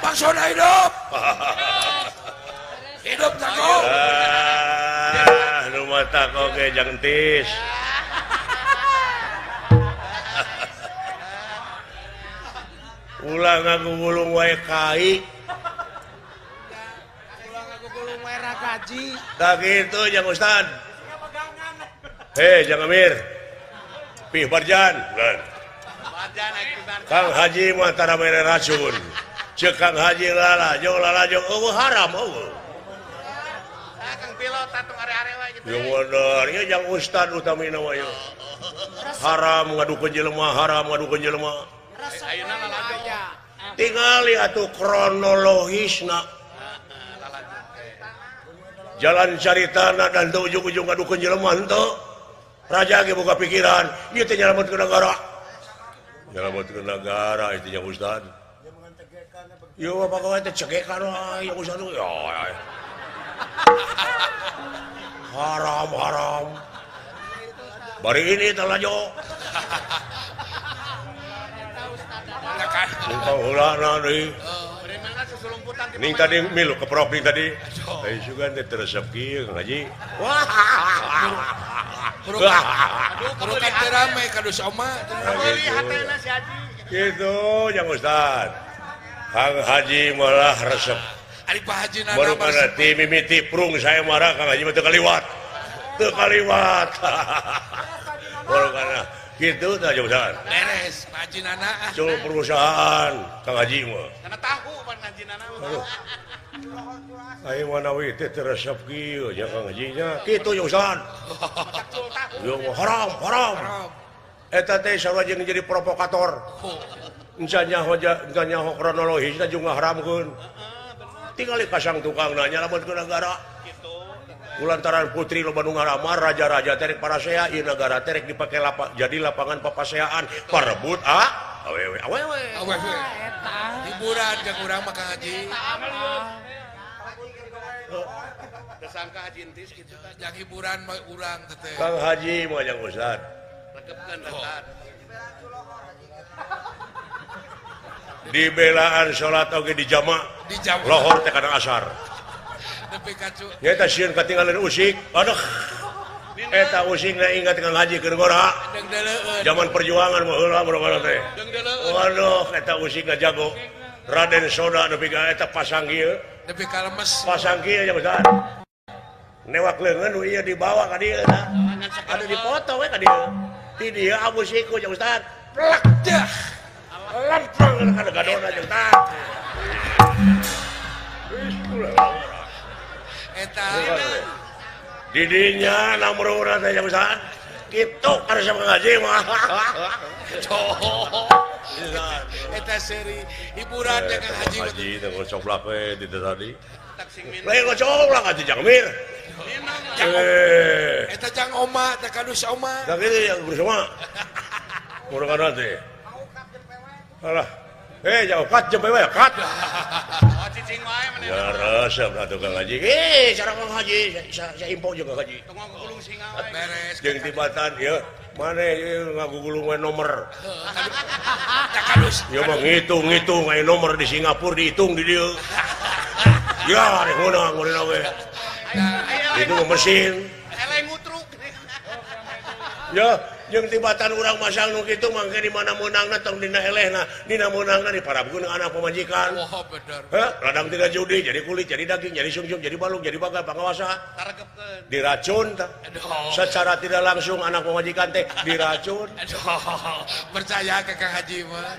maksudna hidup. Hidup tako. Nu mah tako ge jang entis. Ulah ngagugulung wae kai. Ulah ngagugulung wae rakaji. Da kitu jang Ustad. Hei, jang Amir. Pih Barjan. Kang Haji mah tara mere racun. Ceuk Kang Haji lala jeung eueuh haram eueuh. Kang pilot atuh are-are wae gitu. Ya bener, ya jang Ustad utamina mah ya. Haram ngadukeun jelema, haram ngadukeun jelema. Ayeuna lalajo. Tingali atuh kronologisna. Jalan caritana dan teu ujung-ujung ngadukeun jelema henteu. Raja ge boga pikiran, ieu teh nyelametkeun negara. Nyelametkeun negara itu nya Ustad. Yo apa kau teh cegekan wae ya Ustad ya. Haram. Bari ini talajo. Minta hulana deui. Berenangna susulumputan di Ning tadi milu keprok ning tadi. Ai sugan teh teresep kieu ngaji. Wah. Kurukan teh rame kadus oma. Meuli hatena si Haji. Gitu yang Ustad. Kang Haji malah resep. Ari Pak Haji nana Baru kana ti mimiti prung saya marah Kang Haji mah teu kaliwat. Teu kaliwat. Baru kana kitu tah jeung Ustad. beres Pak Haji nana. Cul perusahaan Kang Haji mah. Kana tahu pan ngajinana mah. Ayo mana we teh resep kieu nya Kang Haji nya. Kitu jeung Ustad. Yo haram. Eta teh sarua jeung jadi provokator. Encan nyaho kronologisna jeung ngaharamkeun. Tingali kasang tukang nanya lamun-keun negara. Gitu. Kulantaran putri loba nu ngalamar raja-raja teh parasea ieu negara teh dipake jadi lapangan papaseaan parebut awewe. Eta hiburan jeung urang mah Kang Haji. Dasangka Haji entis kitu tah. Yang hiburan mah urang teh. Kang Haji mah yang Ustad. Regepkeun Ustad. Dibelaan salat oge di jama. Di jam Lohor teh kadang asar. nepi kacu. Nya eta sieun katinggalan usik. Aduh. Eta usikna ingat Kang Haji keur ngora. Deung deleueun. Zaman perjuangan mah heula barokah teh. Deung deleueun. Waduh, eta usikna jago. Raden Soda nepi ka eta pasang kieu. Nepi ka lemes. Pasang kieu nya Ustad. Newak leungeun nu ieu dibawa ka dieu tah. Ada dipoto we ka dieu. Ti dieu abu siku nya Ustad. Plak dah. Lampang ka gadona jeung tah. Eta Didinya namruna teh nya Ustad. Kitu karesa Kang Haji mah. eta seri hiburan jeung Kang Haji. Haji teh ngocoblak we di tadi. Tak sing minum. Lain ngocoblak atuh Jang Mir. Eta jang oma teh kadus oma. Da kitu yang bersama. Murang teh. Alah. Jauh kat jempe we kat. Oh cicing wae maneh. Ya resep atuh Kang Haji. Sareng Kang Haji, saya info juga Kang Haji. Tong ngagulung singa wae. Beres. Jeung tibatan ieu maneh ieu ngagugulung we nomor. Teh kadus. Ieu mah ngitung-ngitung aya nomor di Singapura dihitung di dieu. Ya, rek meunang urang we. Itu mah mesin. Eleng ngutruk. Ya, jeung tibatan urang masang nu kitu mangke di mana meunangna tong dina elehna, dina meunangna diparabkeun anak pamajikan. Wah bener. Heh, ladang tiga judi, jadi kulit, jadi daging, jadi sungsum, jadi balung, jadi bagal, pangawasa. Taregepkeun. Diracun tah. Aduh. Secara tidak langsung anak pemajikan teh diracun. Aduh. Percaya ke Kang Haji mah.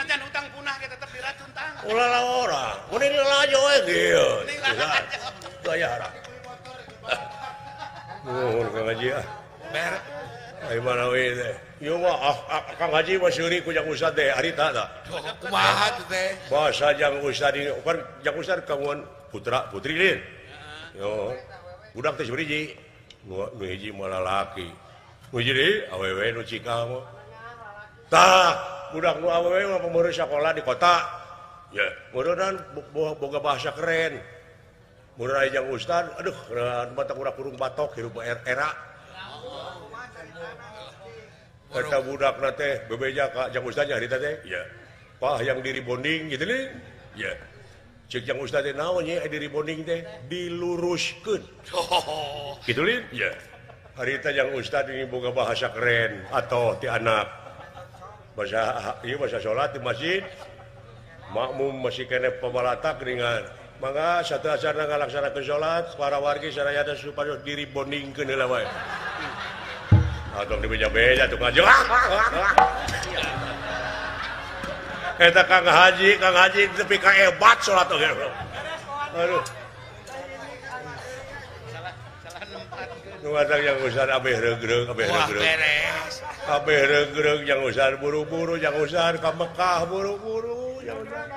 Najan utang punah ge tetep diracun tang. Ulah lah orang, mun ini lajo we kieu. Gaya harap. Nuhun Kang Haji ah. Beres. Ai mana we teh. Ieu mah Kang Haji mah seuri ku Jang Ustad teh harita tah. Kumaha teh teh? Bahasa Jang Ustad ini kan Jang Ustad kawan putra putri lin. Yo. Budak teh sabriji. Nu hiji mah lalaki. Nu hiji deui awewe nu cikal mah. Tah, budak nu awewe mah pemeureus sakola di kota. Ya, meureunnan boga bahasa keren. Mun aya Jang Ustad, aduh, mata urang kurung batok hirup era. Eta budakna teh bebeja ka Jang Ustad nya harita teh. Iya. Pak yang diri bonding gitu nih. Ya. Cek yang Ustaz teh naon nya diri bonding teh diluruskeun. Oh. Gitu lin? Ya. Harita yang Ustaz ini boga bahasa keren atau ti anak. Bahasa salat di masjid. Makmum masih kena pemalatak dengan mangga satu acara ngalaksanakeun salat para wargi saraya supaya diri bondingkeun heula wae. Atau di beja-beja tuh ngajeng. Eta Kang Haji tapi ka hebat salat oge. Aduh. Salah nempatkeun. Nu ngadang yang Ustaz abeh regreg. Wah, beres. Abeh regreg yang Ustaz buru-buru, yang Ustaz ka Mekah buru-buru, yang Ustaz.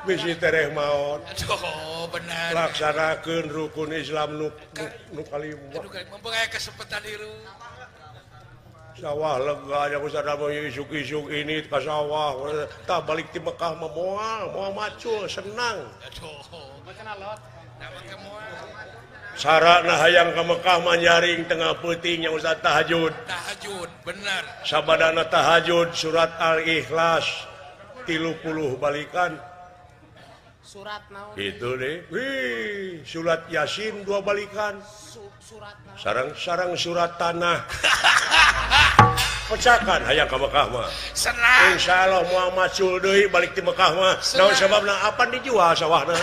Bisi tereh maot. Aduh, benar. Laksanakeun rukun Islam nu kalima. Aduh, mempunyai kesempatan hirup. Sawah lega yang Ustaz mau isuk-isuk ini ke sawah. Tak balik di Mekah mah moal macul senang. Aduh, macam lot. Nama kamu. Sarana hayang ke Mekah manjaring tengah peuting yang Ustaz tahajud. Tahajud, benar. Sabadana tahajud surat Al-Ikhlas 30 balikan. Surat naon? Itu deh. Wih, surat Yasin 2 balikan. Surat naon? Sarang surat tanah. Pecakan hayang ka Mekah mah. Senang. Insyaallah moal macul deui balik ti Mekah mah. Naon sababna apa dijual sawahna?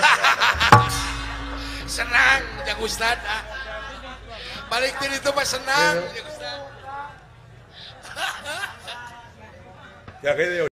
Senang, Jang Ustad. Balik dari itu mah senang, Jang Ustad. Ya gitu.